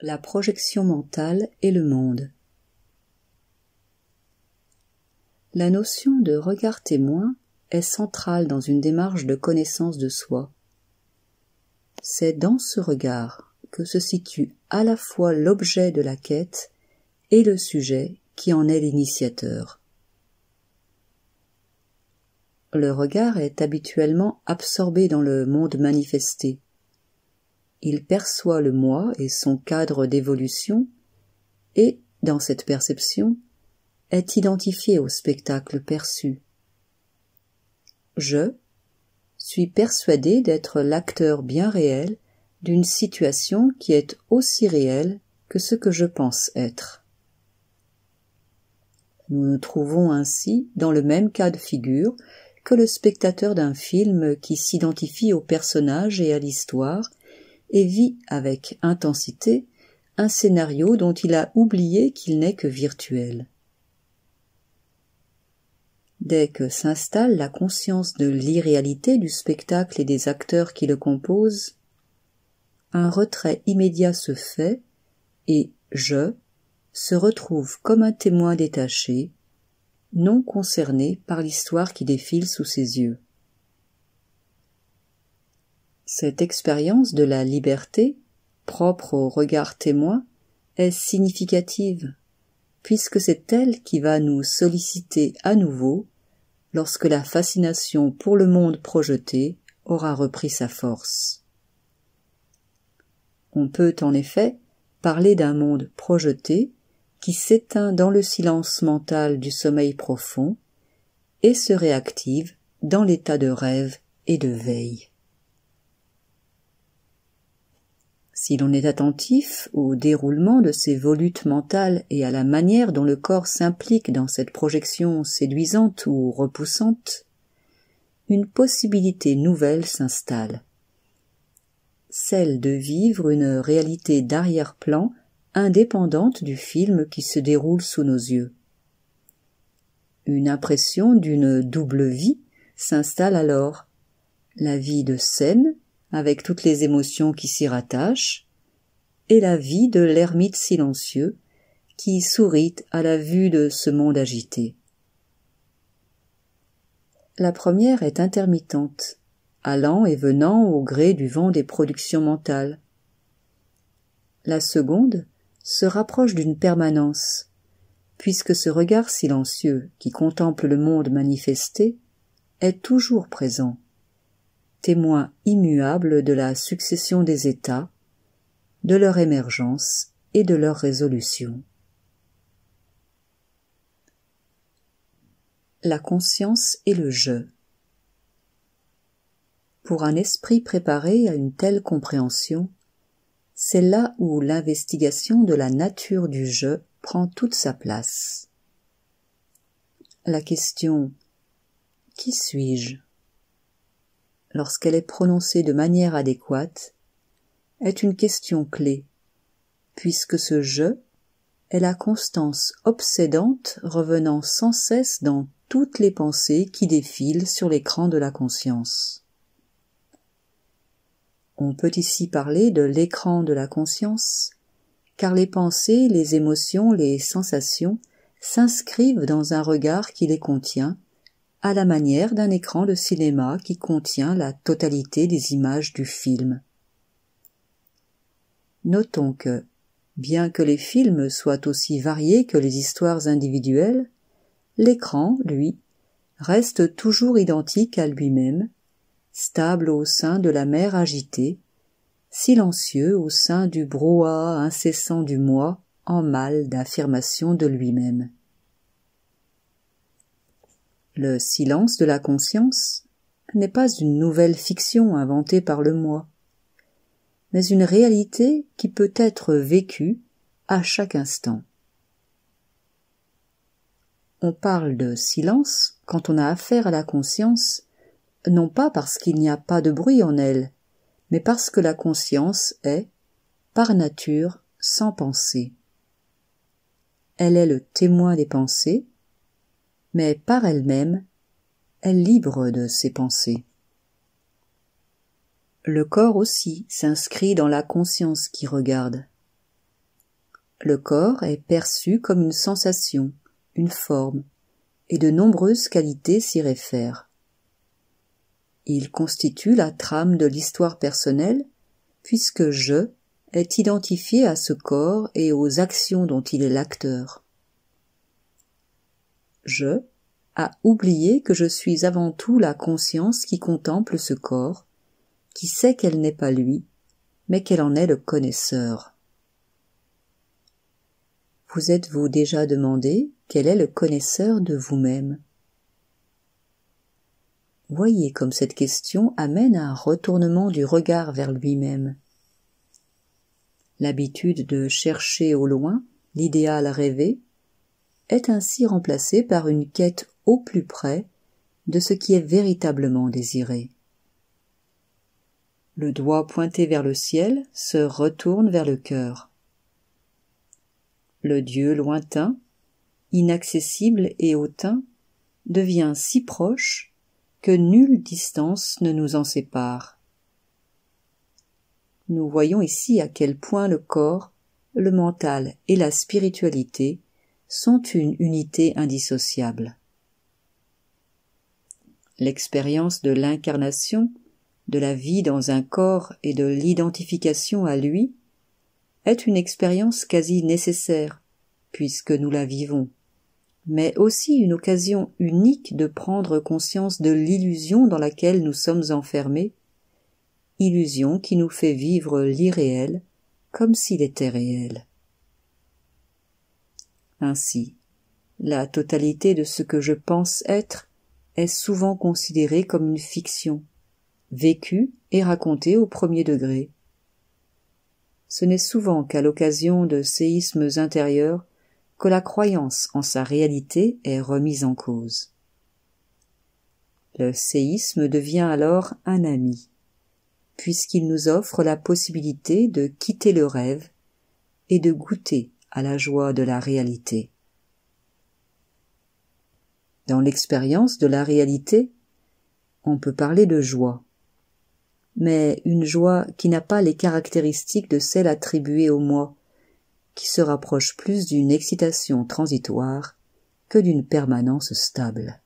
La projection mentale et le monde. La notion de regard témoin est centrale dans une démarche de connaissance de soi. C'est dans ce regard que se situe à la fois l'objet de la quête et le sujet qui en est l'initiateur. Le regard est habituellement absorbé dans le monde manifesté. Il perçoit le moi et son cadre d'évolution et, dans cette perception, est identifié au spectacle perçu. Je suis persuadé d'être l'acteur bien réel d'une situation qui est aussi réelle que ce que je pense être. Nous nous trouvons ainsi dans le même cas de figure que le spectateur d'un film qui s'identifie au personnage et à l'histoire et vit avec intensité un scénario dont il a oublié qu'il n'est que virtuel. Dès que s'installe la conscience de l'irréalité du spectacle et des acteurs qui le composent, un retrait immédiat se fait et je se retrouve comme un témoin détaché, non concerné par l'histoire qui défile sous ses yeux. Cette expérience de la liberté, propre au regard témoin, est significative, puisque c'est elle qui va nous solliciter à nouveau lorsque la fascination pour le monde projeté aura repris sa force. On peut en effet parler d'un monde projeté qui s'éteint dans le silence mental du sommeil profond et se réactive dans l'état de rêve et de veille. Si l'on est attentif au déroulement de ces volutes mentales et à la manière dont le corps s'implique dans cette projection séduisante ou repoussante, une possibilité nouvelle s'installe. Celle de vivre une réalité d'arrière-plan indépendante du film qui se déroule sous nos yeux. Une impression d'une double vie s'installe alors, la vie de scène, avec toutes les émotions qui s'y rattachent, et la vie de l'ermite silencieux qui sourit à la vue de ce monde agité. La première est intermittente, allant et venant au gré du vent des productions mentales. La seconde se rapproche d'une permanence, puisque ce regard silencieux qui contemple le monde manifesté est toujours présent, témoin immuable de la succession des états, de leur émergence et de leur résolution. La conscience et le je. Pour un esprit préparé à une telle compréhension, c'est là où l'investigation de la nature du je prend toute sa place. La question « Qui suis-je ?» lorsqu'elle est prononcée de manière adéquate, est une question clé, puisque ce « je » est la constance obsédante revenant sans cesse dans toutes les pensées qui défilent sur l'écran de la conscience. On peut ici parler de l'écran de la conscience, car les pensées, les émotions, les sensations s'inscrivent dans un regard qui les contient, à la manière d'un écran de cinéma qui contient la totalité des images du film. Notons que, bien que les films soient aussi variés que les histoires individuelles, l'écran, lui, reste toujours identique à lui-même, stable au sein de la mer agitée, silencieux au sein du brouhaha incessant du moi en mal d'affirmation de lui-même. Le silence de la conscience n'est pas une nouvelle fiction inventée par le moi, mais une réalité qui peut être vécue à chaque instant. On parle de silence quand on a affaire à la conscience, non pas parce qu'il n'y a pas de bruit en elle, mais parce que la conscience est, par nature, sans pensée. Elle est le témoin des pensées, mais par elle-même, elle libre de ses pensées. Le corps aussi s'inscrit dans la conscience qui regarde. Le corps est perçu comme une sensation, une forme, et de nombreuses qualités s'y réfèrent. Il constitue la trame de l'histoire personnelle, puisque je est identifié à ce corps et aux actions dont il est l'acteur. Je a oublié que je suis avant tout la conscience qui contemple ce corps, qui sait qu'elle n'est pas lui, mais qu'elle en est le connaisseur. Vous êtes-vous déjà demandé quel est le connaisseur de vous-même? Voyez comme cette question amène à un retournement du regard vers lui-même. L'habitude de chercher au loin l'idéal rêvé est ainsi remplacée par une quête au plus près de ce qui est véritablement désiré. Le doigt pointé vers le ciel se retourne vers le cœur. Le Dieu lointain, inaccessible et hautain, devient si proche que nulle distance ne nous en sépare. Nous voyons ici à quel point le corps, le mental et la spiritualité sont une unité indissociable. L'expérience de l'incarnation, de la vie dans un corps et de l'identification à lui est une expérience quasi nécessaire, puisque nous la vivons, mais aussi une occasion unique de prendre conscience de l'illusion dans laquelle nous sommes enfermés, illusion qui nous fait vivre l'irréel comme s'il était réel. Ainsi, la totalité de ce que je pense être est souvent considérée comme une fiction, vécue et racontée au premier degré. Ce n'est souvent qu'à l'occasion de séismes intérieurs que la croyance en sa réalité est remise en cause. Le séisme devient alors un ami, puisqu'il nous offre la possibilité de quitter le rêve et de goûter à la joie de la réalité. Dans l'expérience de la réalité, on peut parler de joie, mais une joie qui n'a pas les caractéristiques de celle attribuée au moi, qui se rapproche plus d'une excitation transitoire que d'une permanence stable.